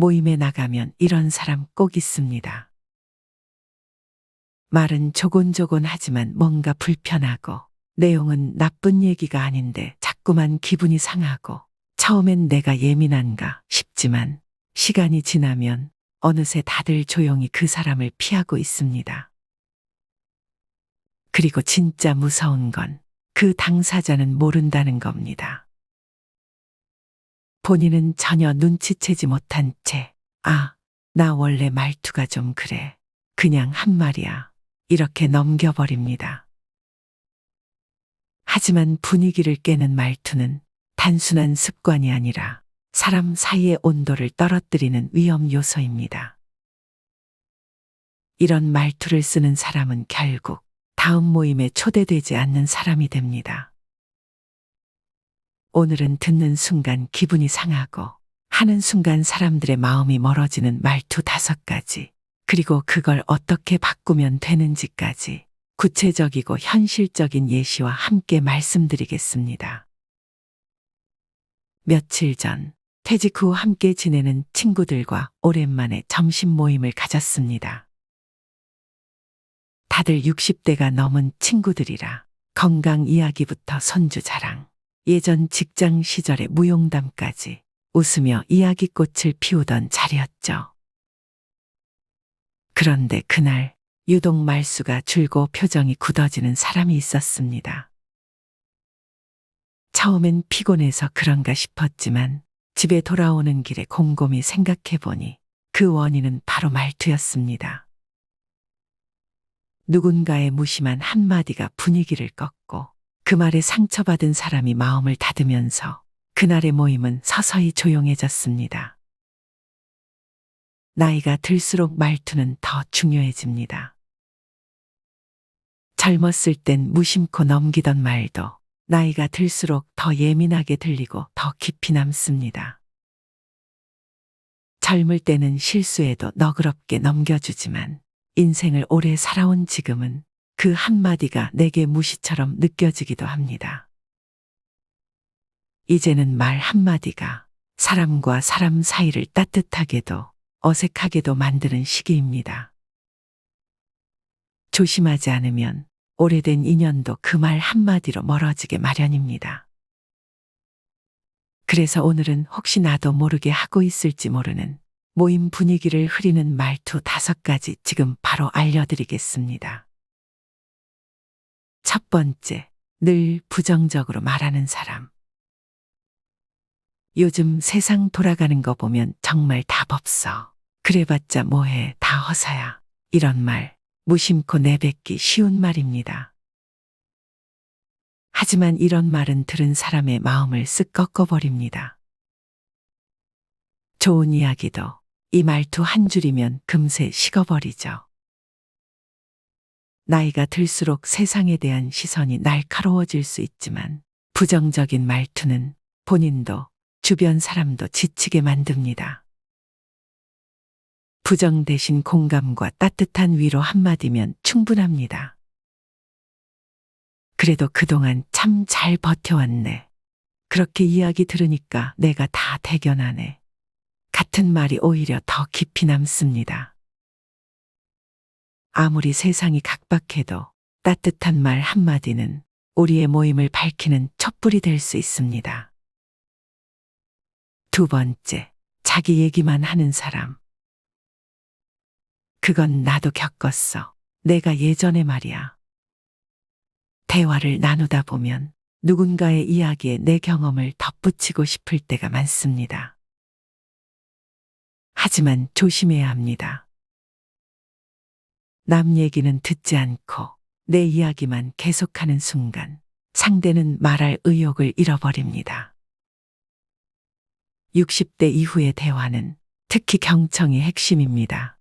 모임에 나가면 이런 사람 꼭 있습니다. 말은 조곤조곤하지만 뭔가 불편하고 내용은 나쁜 얘기가 아닌데 자꾸만 기분이 상하고 처음엔 내가 예민한가 싶지만 시간이 지나면 어느새 다들 조용히 그 사람을 피하고 있습니다. 그리고 진짜 무서운 건 그 당사자는 모른다는 겁니다. 본인은 전혀 눈치채지 못한 채, 아, 나 원래 말투가 좀 그래. 그냥 한 말이야. 이렇게 넘겨버립니다. 하지만 분위기를 깨는 말투는 단순한 습관이 아니라 사람 사이의 온도를 떨어뜨리는 위험 요소입니다. 이런 말투를 쓰는 사람은 결국 다음 모임에 초대되지 않는 사람이 됩니다. 오늘은 듣는 순간 기분이 상하고 하는 순간 사람들의 마음이 멀어지는 말투 5가지, 그리고 그걸 어떻게 바꾸면 되는지까지 구체적이고 현실적인 예시와 함께 말씀드리겠습니다. 며칠 전 퇴직 후 함께 지내는 친구들과 오랜만에 점심 모임을 가졌습니다. 다들 60대가 넘은 친구들이라 건강 이야기부터 손주 자랑, 예전 직장 시절의 무용담까지 웃으며 이야기꽃을 피우던 자리였죠. 그런데 그날 유독 말수가 줄고 표정이 굳어지는 사람이 있었습니다. 처음엔 피곤해서 그런가 싶었지만 집에 돌아오는 길에 곰곰이 생각해보니 그 원인은 바로 말투였습니다. 누군가의 무심한 한마디가 분위기를 꺾고 그 말에 상처받은 사람이 마음을 닫으면서 그날의 모임은 서서히 조용해졌습니다. 나이가 들수록 말투는 더 중요해집니다. 젊었을 땐 무심코 넘기던 말도 나이가 들수록 더 예민하게 들리고 더 깊이 남습니다. 젊을 때는 실수해도 너그럽게 넘겨주지만 인생을 오래 살아온 지금은 그 한마디가 내게 무시처럼 느껴지기도 합니다. 이제는 말 한마디가 사람과 사람 사이를 따뜻하게도 어색하게도 만드는 시기입니다. 조심하지 않으면 오래된 인연도 그 말 한마디로 멀어지게 마련입니다. 그래서 오늘은 혹시 나도 모르게 하고 있을지 모르는 모임 분위기를 흐리는 말투 5가지 지금 바로 알려드리겠습니다. 첫 번째, 늘 부정적으로 말하는 사람. 요즘 세상 돌아가는 거 보면 정말 답 없어. 그래봤자 뭐해, 다 허사야. 이런 말, 무심코 내뱉기 쉬운 말입니다. 하지만 이런 말은 들은 사람의 마음을 쓱 꺾어버립니다. 좋은 이야기도 이 말투 한 줄이면 금세 식어버리죠. 나이가 들수록 세상에 대한 시선이 날카로워질 수 있지만 부정적인 말투는 본인도 주변 사람도 지치게 만듭니다. 부정 대신 공감과 따뜻한 위로 한마디면 충분합니다. 그래도 그동안 참 잘 버텨왔네. 그렇게 이야기 들으니까 내가 다 대견하네. 같은 말이 오히려 더 깊이 남습니다. 아무리 세상이 각박해도 따뜻한 말 한마디는 우리의 모임을 밝히는 촛불이 될 수 있습니다. 두 번째, 자기 얘기만 하는 사람. 그건 나도 겪었어. 내가 예전에 말이야. 대화를 나누다 보면 누군가의 이야기에 내 경험을 덧붙이고 싶을 때가 많습니다. 하지만 조심해야 합니다. 남 얘기는 듣지 않고 내 이야기만 계속하는 순간 상대는 말할 의욕을 잃어버립니다. 60대 이후의 대화는 특히 경청이 핵심입니다.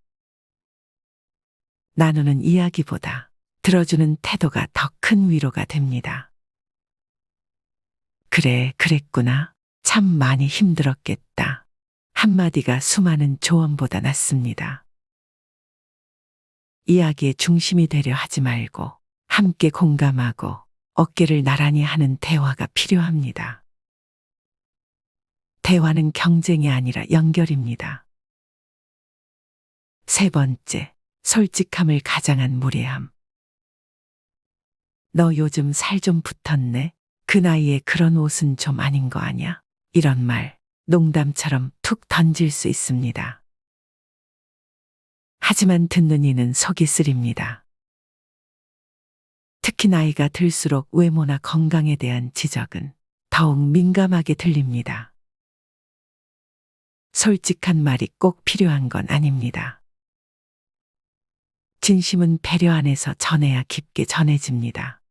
나누는 이야기보다 들어주는 태도가 더 큰 위로가 됩니다. 그래, 그랬구나. 참 많이 힘들었겠다. 한마디가 수많은 조언보다 낫습니다. 이야기의 중심이 되려 하지 말고 함께 공감하고 어깨를 나란히 하는 대화가 필요합니다. 대화는 경쟁이 아니라 연결입니다. 세 번째, 솔직함을 가장한 무례함. 너 요즘 살 좀 붙었네. 그 나이에 그런 옷은 좀 아닌 거 아냐? 이런 말, 농담처럼 툭 던질 수 있습니다. 하지만 듣는 이는 속이 쓰립니다. 특히 나이가 들수록 외모나 건강에 대한 지적은 더욱 민감하게 들립니다. 솔직한 말이 꼭 필요한 건 아닙니다. 진심은 배려 안에서 전해야 깊게 전해집니다.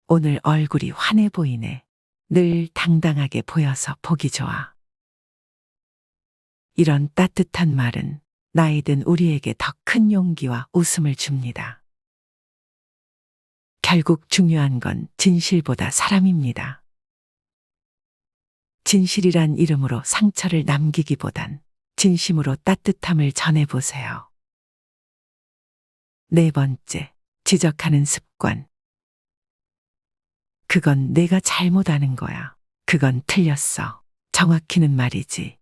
오늘 얼굴이 환해 보이네. 늘 당당하게 보여서 보기 좋아. 이런 따뜻한 말은 나이든 우리에게 더 큰 용기와 웃음을 줍니다. 결국 중요한 건 진실보다 사람입니다. 진실이란 이름으로 상처를 남기기보단 진심으로 따뜻함을 전해보세요. 네 번째, 지적하는 습관. 그건 내가 잘못하는 거야. 그건 틀렸어. 정확히는 말이지.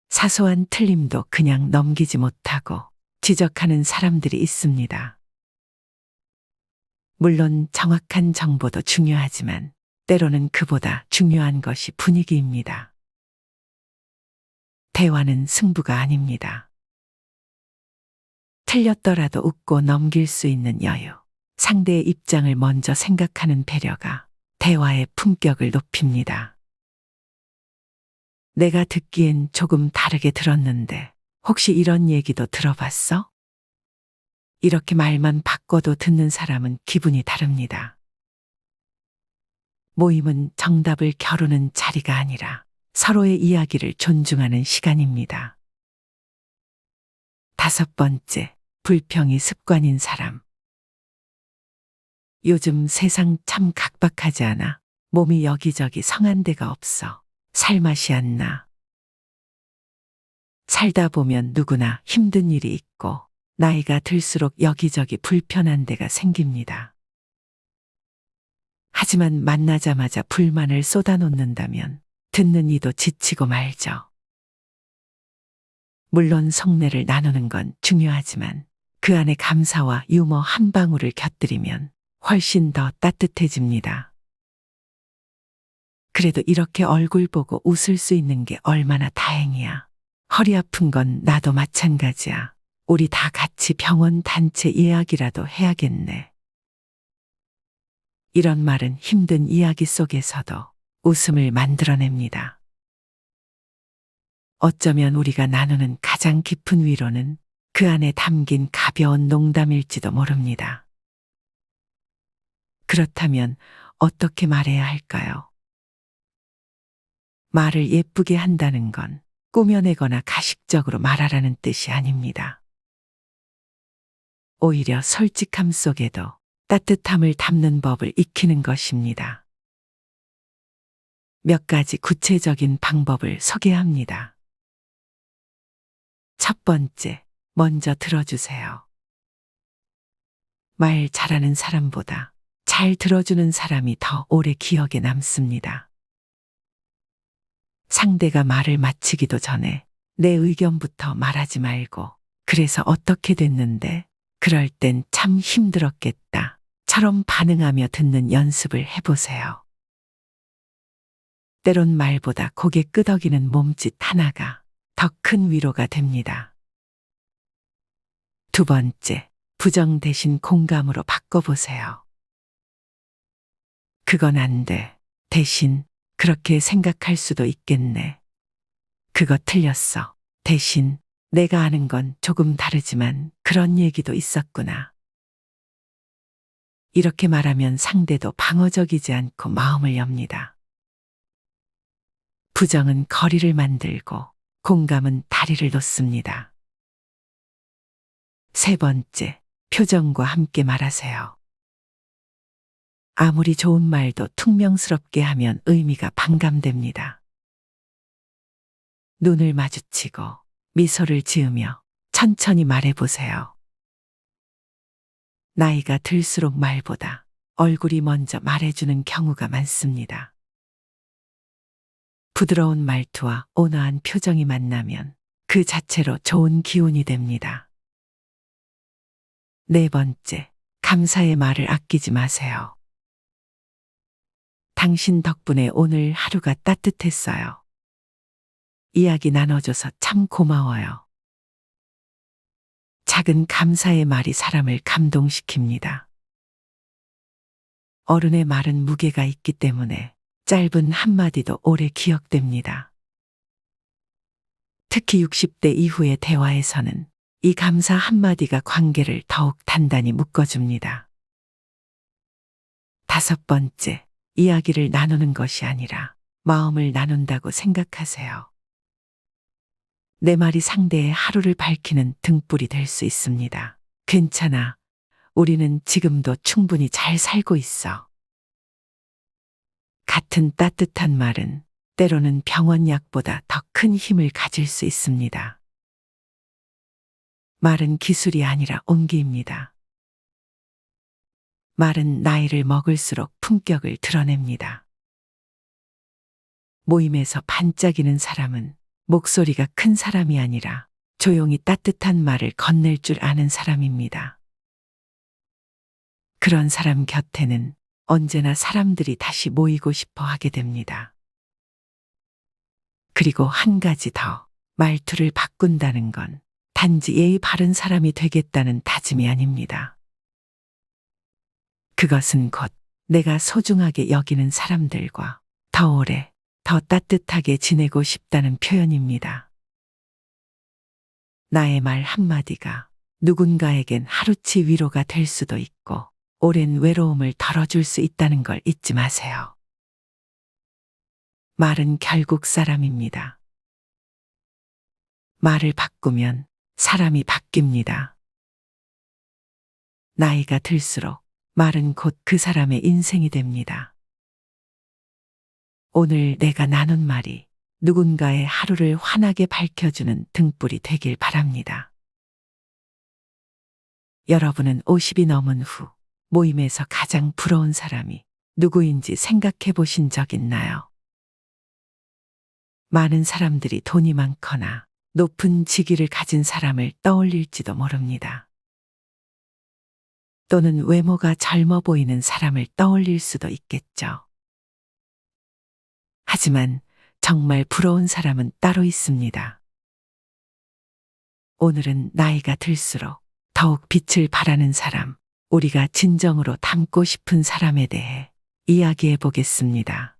사소한 틀림도 그냥 넘기지 못하고 지적하는 사람들이 있습니다. 물론 정확한 정보도 중요하지만 때로는 그보다 중요한 것이 분위기입니다. 대화는 승부가 아닙니다. 틀렸더라도 웃고 넘길 수 있는 여유, 상대의 입장을 먼저 생각하는 배려가 대화의 품격을 높입니다. 내가 듣기엔 조금 다르게 들었는데 혹시 이런 얘기도 들어봤어? 이렇게 말만 바꿔도 듣는 사람은 기분이 다릅니다. 모임은 정답을 겨루는 자리가 아니라 서로의 이야기를 존중하는 시간입니다. 다섯 번째, 불평이 습관인 사람. 요즘 세상 참 각박하지 않아? 몸이 여기저기 성한 데가 없어. 살맛이 안 나. 살다 보면 누구나 힘든 일이 있고 나이가 들수록 여기저기 불편한 데가 생깁니다. 하지만 만나자마자 불만을 쏟아놓는다면 듣는 이도 지치고 말죠. 물론 속내를 나누는 건 중요하지만 그 안에 감사와 유머 한 방울을 곁들이면 훨씬 더 따뜻해집니다. 그래도 이렇게 얼굴 보고 웃을 수 있는 게 얼마나 다행이야. 허리 아픈 건 나도 마찬가지야. 우리 다 같이 병원 단체 예약이라도 해야겠네. 이런 말은 힘든 이야기 속에서도 웃음을 만들어냅니다. 어쩌면 우리가 나누는 가장 깊은 위로는 그 안에 담긴 가벼운 농담일지도 모릅니다. 그렇다면 어떻게 말해야 할까요? 말을 예쁘게 한다는 건 꾸며내거나 가식적으로 말하라는 뜻이 아닙니다. 오히려 솔직함 속에도 따뜻함을 담는 법을 익히는 것입니다. 몇 가지 구체적인 방법을 소개합니다. 첫 번째, 먼저 들어주세요. 말 잘하는 사람보다 잘 들어주는 사람이 더 오래 기억에 남습니다. 상대가 말을 마치기도 전에 내 의견부터 말하지 말고 그래서 어떻게 됐는데 그럴 땐 참 힘들었겠다 처럼 반응하며 듣는 연습을 해보세요. 때론 말보다 고개 끄덕이는 몸짓 하나가 더 큰 위로가 됩니다. 두 번째, 부정 대신 공감으로 바꿔보세요. 그건 안 돼. 대신 그렇게 생각할 수도 있겠네. 그거 틀렸어. 대신 내가 아는 건 조금 다르지만 그런 얘기도 있었구나. 이렇게 말하면 상대도 방어적이지 않고 마음을 엽니다. 부정은 거리를 만들고 공감은 다리를 놓습니다. 세 번째, 표정과 함께 말하세요. 아무리 좋은 말도 퉁명스럽게 하면 의미가 반감됩니다. 눈을 마주치고 미소를 지으며 천천히 말해보세요. 나이가 들수록 말보다 얼굴이 먼저 말해주는 경우가 많습니다. 부드러운 말투와 온화한 표정이 만나면 그 자체로 좋은 기운이 됩니다. 네 번째, 감사의 말을 아끼지 마세요. 당신 덕분에 오늘 하루가 따뜻했어요. 이야기 나눠줘서 참 고마워요. 작은 감사의 말이 사람을 감동시킵니다. 어른의 말은 무게가 있기 때문에 짧은 한마디도 오래 기억됩니다. 특히 60대 이후의 대화에서는 이 감사 한마디가 관계를 더욱 단단히 묶어줍니다. 다섯 번째, 이야기를 나누는 것이 아니라 마음을 나눈다고 생각하세요. 내 말이 상대의 하루를 밝히는 등불이 될 수 있습니다. 괜찮아. 우리는 지금도 충분히 잘 살고 있어. 같은 따뜻한 말은 때로는 병원약보다 더 큰 힘을 가질 수 있습니다. 말은 기술이 아니라 온기입니다. 말은 나이를 먹을수록 품격을 드러냅니다. 모임에서 반짝이는 사람은 목소리가 큰 사람이 아니라 조용히 따뜻한 말을 건넬 줄 아는 사람입니다. 그런 사람 곁에는 언제나 사람들이 다시 모이고 싶어 하게 됩니다. 그리고 한 가지 더, 말투를 바꾼다는 건 단지 예의 바른 사람이 되겠다는 다짐이 아닙니다. 그것은 곧 내가 소중하게 여기는 사람들과 더 오래, 더 따뜻하게 지내고 싶다는 표현입니다. 나의 말 한마디가 누군가에겐 하루치 위로가 될 수도 있고 오랜 외로움을 덜어줄 수 있다는 걸 잊지 마세요. 말은 결국 사람입니다. 말을 바꾸면 사람이 바뀝니다. 나이가 들수록 말은 곧 그 사람의 인생이 됩니다. 오늘 내가 나눈 말이 누군가의 하루를 환하게 밝혀주는 등불이 되길 바랍니다. 여러분은 50이 넘은 후 모임에서 가장 부러운 사람이 누구인지 생각해 보신 적 있나요? 많은 사람들이 돈이 많거나 높은 직위를 가진 사람을 떠올릴지도 모릅니다. 또는 외모가 젊어 보이는 사람을 떠올릴 수도 있겠죠. 하지만 정말 부러운 사람은 따로 있습니다. 오늘은 나이가 들수록 더욱 빛을 발하는 사람, 우리가 진정으로 닮고 싶은 사람에 대해 이야기해 보겠습니다.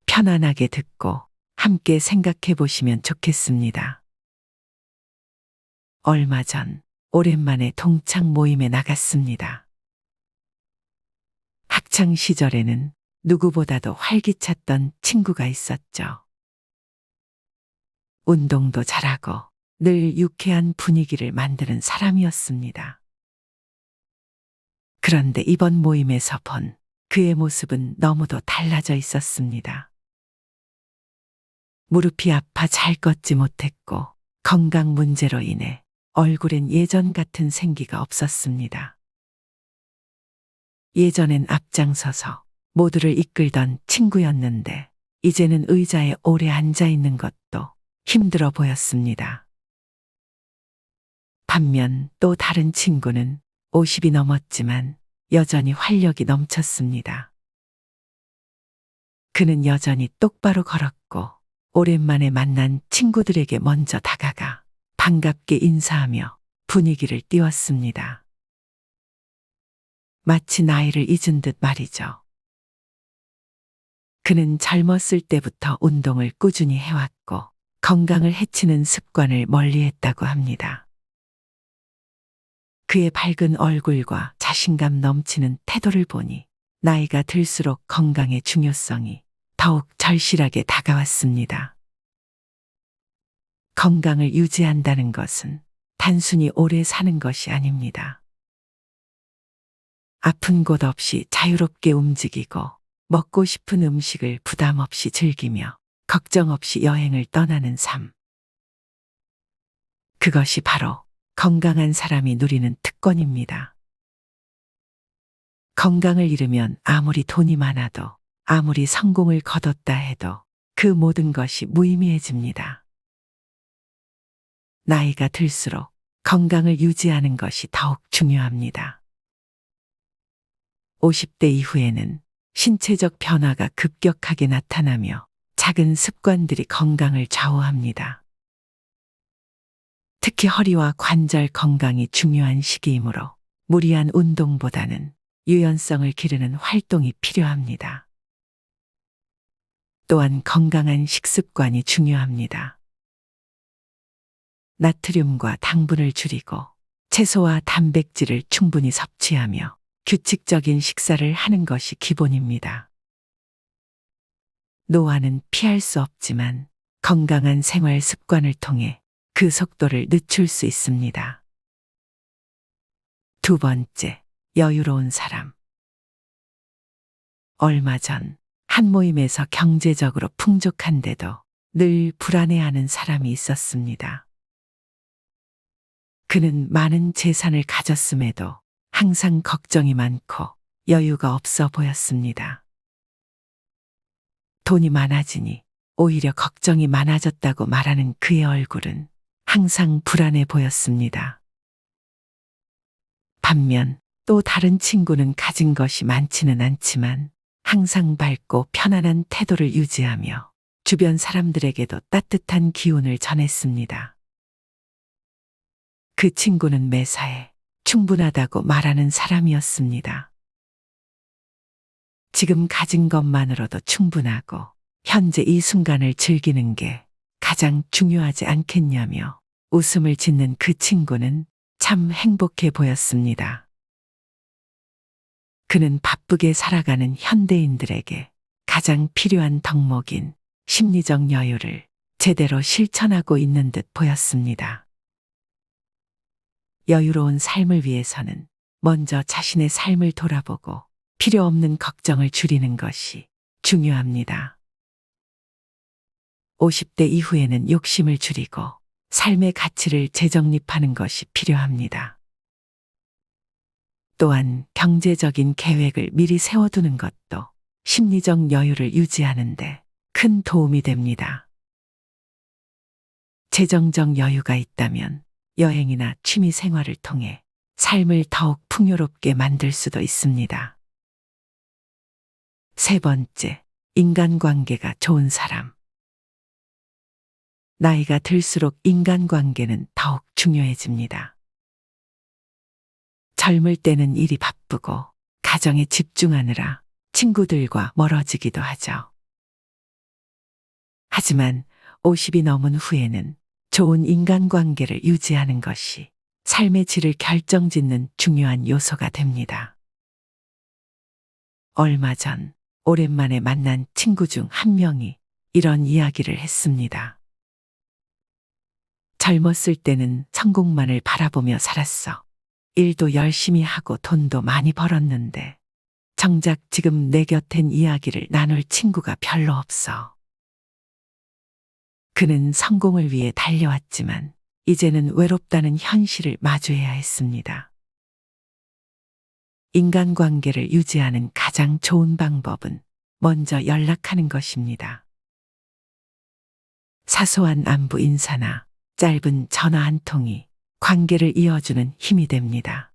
편안하게 듣고 함께 생각해 보시면 좋겠습니다. 얼마 전 오랜만에 동창 모임에 나갔습니다. 학창 시절에는 누구보다도 활기찼던 친구가 있었죠. 운동도 잘하고 늘 유쾌한 분위기를 만드는 사람이었습니다. 그런데 이번 모임에서 본 그의 모습은 너무도 달라져 있었습니다. 무릎이 아파 잘 걷지 못했고 건강 문제로 인해 얼굴엔 예전 같은 생기가 없었습니다. 예전엔 앞장서서 모두를 이끌던 친구였는데 이제는 의자에 오래 앉아 있는 것도 힘들어 보였습니다. 반면 또 다른 친구는 50이 넘었지만 여전히 활력이 넘쳤습니다. 그는 여전히 똑바로 걸었고 오랜만에 만난 친구들에게 먼저 다가가 반갑게 인사하며 분위기를 띄웠습니다. 마치 나이를 잊은 듯 말이죠. 그는 젊었을 때부터 운동을 꾸준히 해왔고 건강을 해치는 습관을 멀리했다고 합니다. 그의 밝은 얼굴과 자신감 넘치는 태도를 보니 나이가 들수록 건강의 중요성이 더욱 절실하게 다가왔습니다. 건강을 유지한다는 것은 단순히 오래 사는 것이 아닙니다. 아픈 곳 없이 자유롭게 움직이고 먹고 싶은 음식을 부담 없이 즐기며 걱정 없이 여행을 떠나는 삶. 그것이 바로 건강한 사람이 누리는 특권입니다. 건강을 잃으면 아무리 돈이 많아도 아무리 성공을 거뒀다 해도 그 모든 것이 무의미해집니다. 나이가 들수록 건강을 유지하는 것이 더욱 중요합니다. 50대 이후에는 신체적 변화가 급격하게 나타나며 작은 습관들이 건강을 좌우합니다. 특히 허리와 관절 건강이 중요한 시기이므로 무리한 운동보다는 유연성을 기르는 활동이 필요합니다. 또한 건강한 식습관이 중요합니다. 나트륨과 당분을 줄이고 채소와 단백질을 충분히 섭취하며 규칙적인 식사를 하는 것이 기본입니다. 노화는 피할 수 없지만 건강한 생활 습관을 통해 그 속도를 늦출 수 있습니다. 두 번째, 여유로운 사람. 얼마 전 한 모임에서 경제적으로 풍족한데도 늘 불안해하는 사람이 있었습니다. 그는 많은 재산을 가졌음에도 항상 걱정이 많고 여유가 없어 보였습니다. 돈이 많아지니 오히려 걱정이 많아졌다고 말하는 그의 얼굴은 항상 불안해 보였습니다. 반면 또 다른 친구는 가진 것이 많지는 않지만 항상 밝고 편안한 태도를 유지하며 주변 사람들에게도 따뜻한 기운을 전했습니다. 그 친구는 매사에 충분하다고 말하는 사람이었습니다. 지금 가진 것만으로도 충분하고 현재 이 순간을 즐기는 게 가장 중요하지 않겠냐며 웃음을 짓는 그 친구는 참 행복해 보였습니다. 그는 바쁘게 살아가는 현대인들에게 가장 필요한 덕목인 심리적 여유를 제대로 실천하고 있는 듯 보였습니다. 여유로운 삶을 위해서는 먼저 자신의 삶을 돌아보고 필요 없는 걱정을 줄이는 것이 중요합니다. 50대 이후에는 욕심을 줄이고 삶의 가치를 재정립하는 것이 필요합니다. 또한 경제적인 계획을 미리 세워두는 것도 심리적 여유를 유지하는 데 큰 도움이 됩니다. 재정적 여유가 있다면 여행이나 취미 생활을 통해 삶을 더욱 풍요롭게 만들 수도 있습니다. 세 번째, 인간관계가 좋은 사람. 나이가 들수록 인간관계는 더욱 중요해집니다. 젊을 때는 일이 바쁘고 가정에 집중하느라 친구들과 멀어지기도 하죠. 하지만 50이 넘은 후에는 좋은 인간관계를 유지하는 것이 삶의 질을 결정짓는 중요한 요소가 됩니다. 얼마 전 오랜만에 만난 친구 중 한 명이 이런 이야기를 했습니다. 젊었을 때는 성공만을 바라보며 살았어. 일도 열심히 하고 돈도 많이 벌었는데 정작 지금 내 곁엔 이야기를 나눌 친구가 별로 없어. 그는 성공을 위해 달려왔지만 이제는 외롭다는 현실을 마주해야 했습니다. 인간관계를 유지하는 가장 좋은 방법은 먼저 연락하는 것입니다. 사소한 안부 인사나 짧은 전화 한 통이 관계를 이어주는 힘이 됩니다.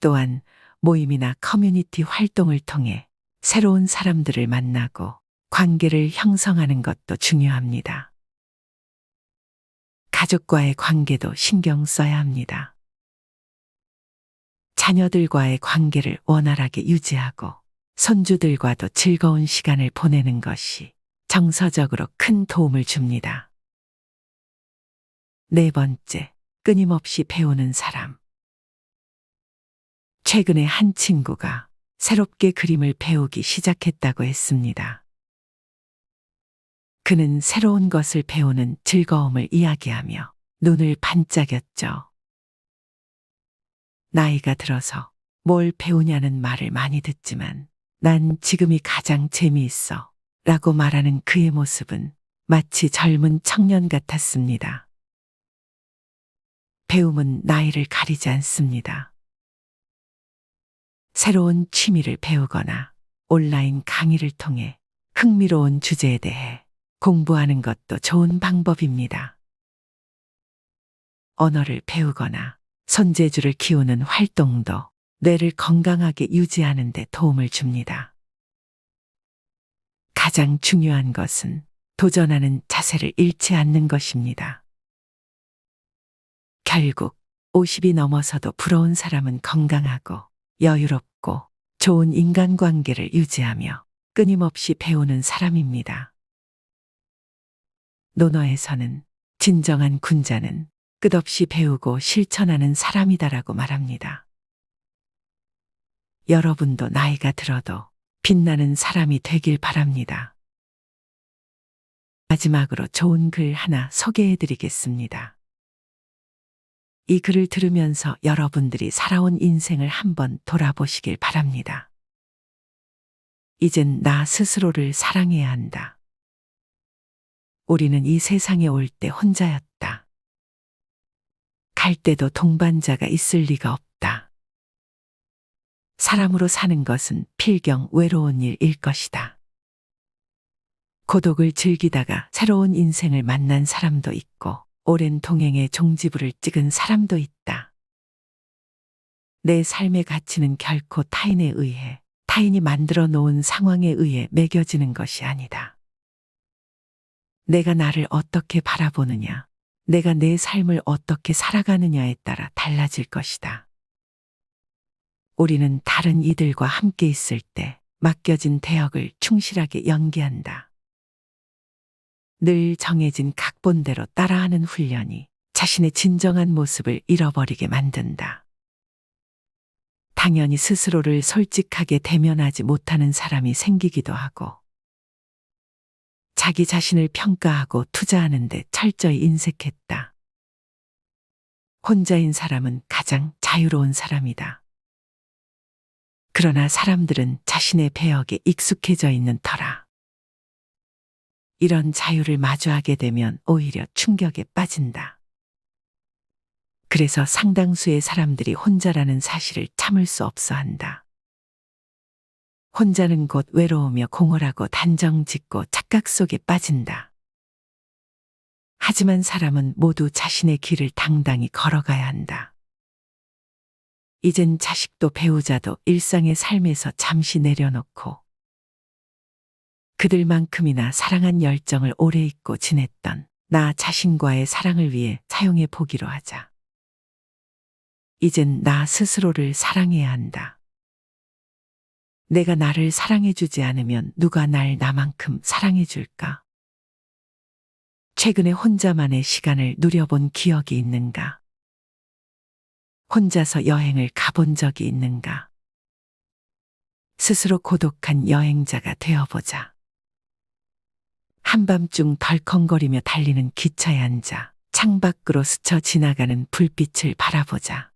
또한 모임이나 커뮤니티 활동을 통해 새로운 사람들을 만나고 관계를 형성하는 것도 중요합니다. 가족과의 관계도 신경 써야 합니다. 자녀들과의 관계를 원활하게 유지하고 손주들과도 즐거운 시간을 보내는 것이 정서적으로 큰 도움을 줍니다. 네 번째, 끊임없이 배우는 사람. 최근에 한 친구가 새롭게 그림을 배우기 시작했다고 했습니다. 그는 새로운 것을 배우는 즐거움을 이야기하며 눈을 반짝였죠. 나이가 들어서 뭘 배우냐는 말을 많이 듣지만 난 지금이 가장 재미있어 라고 말하는 그의 모습은 마치 젊은 청년 같았습니다. 배움은 나이를 가리지 않습니다. 새로운 취미를 배우거나 온라인 강의를 통해 흥미로운 주제에 대해 공부하는 것도 좋은 방법입니다. 언어를 배우거나 손재주를 키우는 활동도 뇌를 건강하게 유지하는 데 도움을 줍니다. 가장 중요한 것은 도전하는 자세를 잃지 않는 것입니다. 결국 50이 넘어서도 부러운 사람은 건강하고 여유롭고 좋은 인간관계를 유지하며 끊임없이 배우는 사람입니다. 논어에서는 진정한 군자는 끝없이 배우고 실천하는 사람이다라고 말합니다. 여러분도 나이가 들어도 빛나는 사람이 되길 바랍니다. 마지막으로 좋은 글 하나 소개해 드리겠습니다. 이 글을 들으면서 여러분들이 살아온 인생을 한번 돌아보시길 바랍니다. 이젠 나 스스로를 사랑해야 한다. 우리는 이 세상에 올 때 혼자였다. 갈 때도 동반자가 있을 리가 없다. 사람으로 사는 것은 필경 외로운 일일 것이다. 고독을 즐기다가 새로운 인생을 만난 사람도 있고 오랜 동행의 종지부를 찍은 사람도 있다. 내 삶의 가치는 결코 타인에 의해, 타인이 만들어 놓은 상황에 의해 매겨지는 것이 아니다. 내가 나를 어떻게 바라보느냐, 내가 내 삶을 어떻게 살아가느냐에 따라 달라질 것이다. 우리는 다른 이들과 함께 있을 때 맡겨진 대역을 충실하게 연기한다. 늘 정해진 각본대로 따라하는 훈련이 자신의 진정한 모습을 잃어버리게 만든다. 당연히 스스로를 솔직하게 대면하지 못하는 사람이 생기기도 하고, 자기 자신을 평가하고 투자하는 데 철저히 인색했다. 혼자인 사람은 가장 자유로운 사람이다. 그러나 사람들은 자신의 배역에 익숙해져 있는 터라 이런 자유를 마주하게 되면 오히려 충격에 빠진다. 그래서 상당수의 사람들이 혼자라는 사실을 참을 수 없어 한다. 혼자는 곧 외로우며 공허하고 단정 짓고 착각 속에 빠진다. 하지만 사람은 모두 자신의 길을 당당히 걸어가야 한다. 이젠 자식도 배우자도 일상의 삶에서 잠시 내려놓고 그들만큼이나 사랑한 열정을 오래 잊고 지냈던 나 자신과의 사랑을 위해 사용해 보기로 하자. 이젠 나 스스로를 사랑해야 한다. 내가 나를 사랑해주지 않으면 누가 날 나만큼 사랑해줄까? 최근에 혼자만의 시간을 누려본 기억이 있는가? 혼자서 여행을 가본 적이 있는가? 스스로 고독한 여행자가 되어보자. 한밤중 덜컹거리며 달리는 기차에 앉아 창밖으로 스쳐 지나가는 불빛을 바라보자.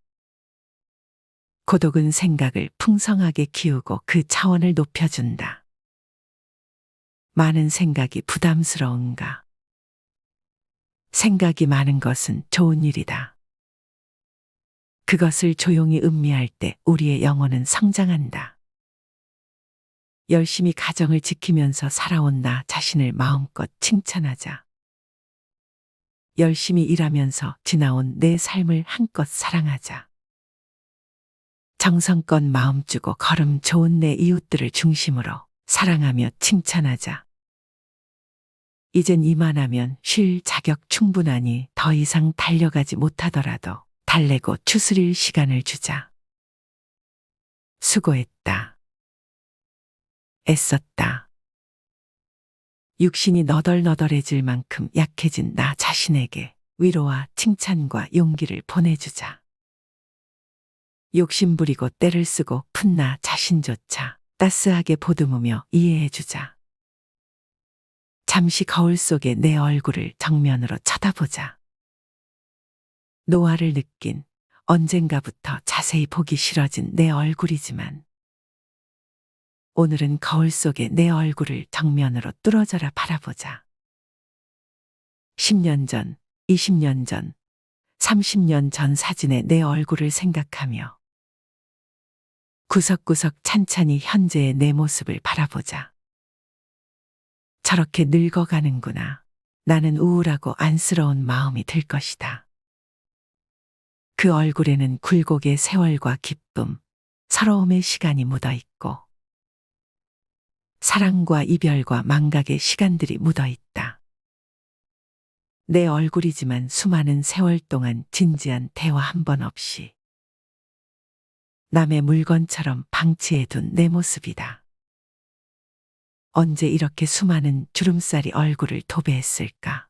고독은 생각을 풍성하게 키우고 그 차원을 높여준다. 많은 생각이 부담스러운가? 생각이 많은 것은 좋은 일이다. 그것을 조용히 음미할 때 우리의 영혼은 성장한다. 열심히 가정을 지키면서 살아온 나 자신을 마음껏 칭찬하자. 열심히 일하면서 지나온 내 삶을 한껏 사랑하자. 정성껏 마음 주고 걸음 좋은 내 이웃들을 중심으로 사랑하며 칭찬하자. 이젠 이만하면 쉴 자격 충분하니 더 이상 달려가지 못하더라도 달래고 추스릴 시간을 주자. 수고했다. 애썼다. 육신이 너덜너덜해질 만큼 약해진 나 자신에게 위로와 칭찬과 용기를 보내주자. 욕심부리고 때를 쓰고 푼 나 자신조차 따스하게 보듬으며 이해해주자. 잠시 거울 속에 내 얼굴을 정면으로 쳐다보자. 노화를 느낀 언젠가부터 자세히 보기 싫어진 내 얼굴이지만 오늘은 거울 속에 내 얼굴을 정면으로 뚫어져라 바라보자. 10년 전, 20년 전, 30년 전 사진의 내 얼굴을 생각하며 구석구석 찬찬히 현재의 내 모습을 바라보자. 저렇게 늙어가는구나. 나는 우울하고 안쓰러운 마음이 들 것이다. 그 얼굴에는 굴곡의 세월과 기쁨, 서러움의 시간이 묻어 있고 사랑과 이별과 망각의 시간들이 묻어 있다. 내 얼굴이지만 수많은 세월 동안 진지한 대화 한 번 없이 남의 물건처럼 방치해둔 내 모습이다. 언제 이렇게 수많은 주름살이 얼굴을 도배했을까?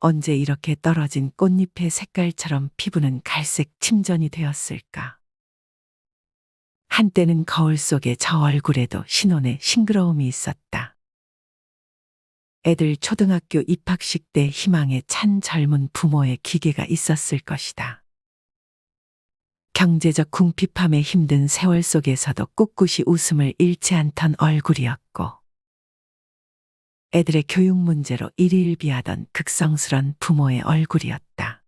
언제 이렇게 떨어진 꽃잎의 색깔처럼 피부는 갈색 침전이 되었을까? 한때는 거울 속의 저 얼굴에도 신혼의 싱그러움이 있었다. 애들 초등학교 입학식 때 희망에 찬 젊은 부모의 기계가 있었을 것이다. 경제적 궁핍함에 힘든 세월 속에서도 꿋꿋이 웃음을 잃지 않던 얼굴이었고 애들의 교육 문제로 일희일비하던 극성스런 부모의 얼굴이었다.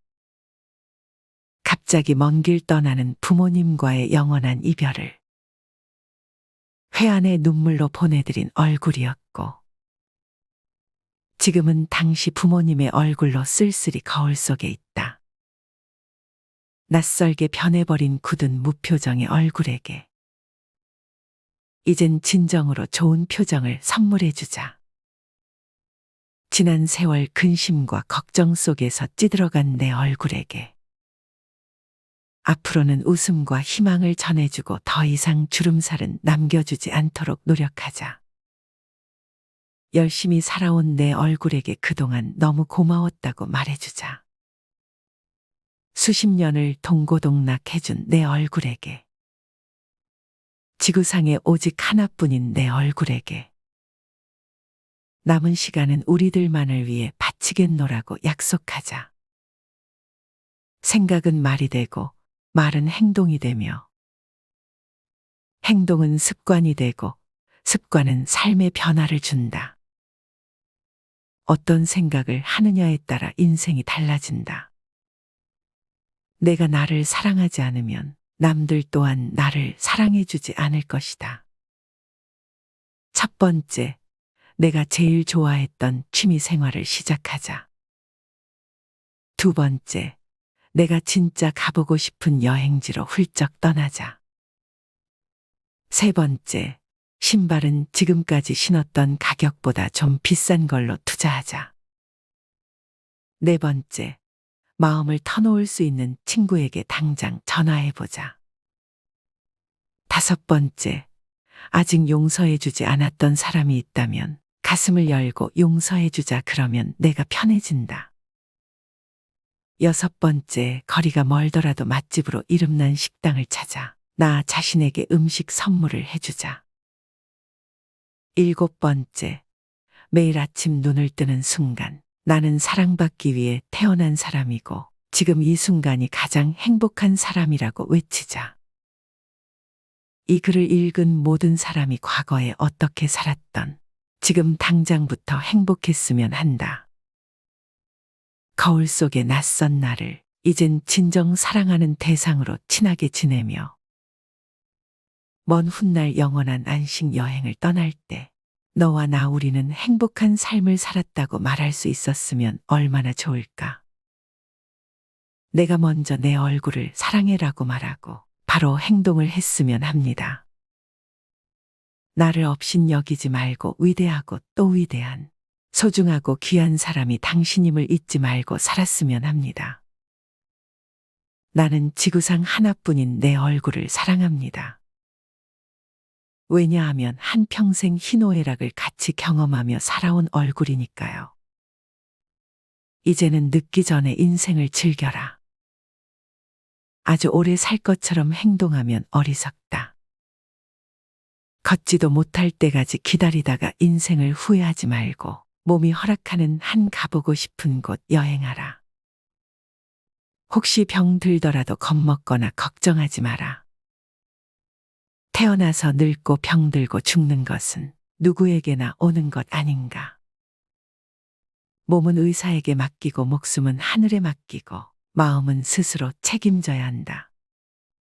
갑자기 먼 길 떠나는 부모님과의 영원한 이별을 회한의 눈물로 보내드린 얼굴이었고 지금은 당시 부모님의 얼굴로 쓸쓸히 거울 속에 있다. 낯설게 변해버린 굳은 무표정의 얼굴에게 이젠 진정으로 좋은 표정을 선물해주자. 지난 세월 근심과 걱정 속에서 찌들어간 내 얼굴에게 앞으로는 웃음과 희망을 전해주고 더 이상 주름살은 남겨주지 않도록 노력하자. 열심히 살아온 내 얼굴에게 그동안 너무 고마웠다고 말해주자. 수십 년을 동고동락해준 내 얼굴에게 지구상에 오직 하나뿐인 내 얼굴에게 남은 시간은 우리들만을 위해 바치겠노라고 약속하자. 생각은 말이 되고 말은 행동이 되며 행동은 습관이 되고 습관은 삶의 변화를 준다. 어떤 생각을 하느냐에 따라 인생이 달라진다. 내가 나를 사랑하지 않으면 남들 또한 나를 사랑해주지 않을 것이다. 첫 번째, 내가 제일 좋아했던 취미 생활을 시작하자. 두 번째, 내가 진짜 가보고 싶은 여행지로 훌쩍 떠나자. 세 번째, 신발은 지금까지 신었던 가격보다 좀 비싼 걸로 투자하자. 네 번째, 마음을 터놓을 수 있는 친구에게 당장 전화해보자. 다섯 번째, 아직 용서해주지 않았던 사람이 있다면 가슴을 열고 용서해주자. 그러면 내가 편해진다. 여섯 번째, 거리가 멀더라도 맛집으로 이름난 식당을 찾아 나 자신에게 음식 선물을 해주자. 일곱 번째, 매일 아침 눈을 뜨는 순간 나는 사랑받기 위해 태어난 사람이고 지금 이 순간이 가장 행복한 사람이라고 외치자. 이 글을 읽은 모든 사람이 과거에 어떻게 살았던 지금 당장부터 행복했으면 한다. 거울 속의 낯선 나를 이젠 진정 사랑하는 대상으로 친하게 지내며 먼 훗날 영원한 안식 여행을 떠날 때 너와 나 우리는 행복한 삶을 살았다고 말할 수 있었으면 얼마나 좋을까. 내가 먼저 내 얼굴을 사랑해라고 말하고 바로 행동을 했으면 합니다. 나를 없인 여기지 말고 위대하고 또 위대한 소중하고 귀한 사람이 당신임을 잊지 말고 살았으면 합니다. 나는 지구상 하나뿐인 내 얼굴을 사랑합니다. 왜냐하면 한평생 희노애락을 같이 경험하며 살아온 얼굴이니까요. 이제는 늦기 전에 인생을 즐겨라. 아주 오래 살 것처럼 행동하면 어리석다. 걷지도 못할 때까지 기다리다가 인생을 후회하지 말고 몸이 허락하는 한 가보고 싶은 곳 여행하라. 혹시 병 들더라도 겁먹거나 걱정하지 마라. 태어나서 늙고 병들고 죽는 것은 누구에게나 오는 것 아닌가. 몸은 의사에게 맡기고 목숨은 하늘에 맡기고 마음은 스스로 책임져야 한다.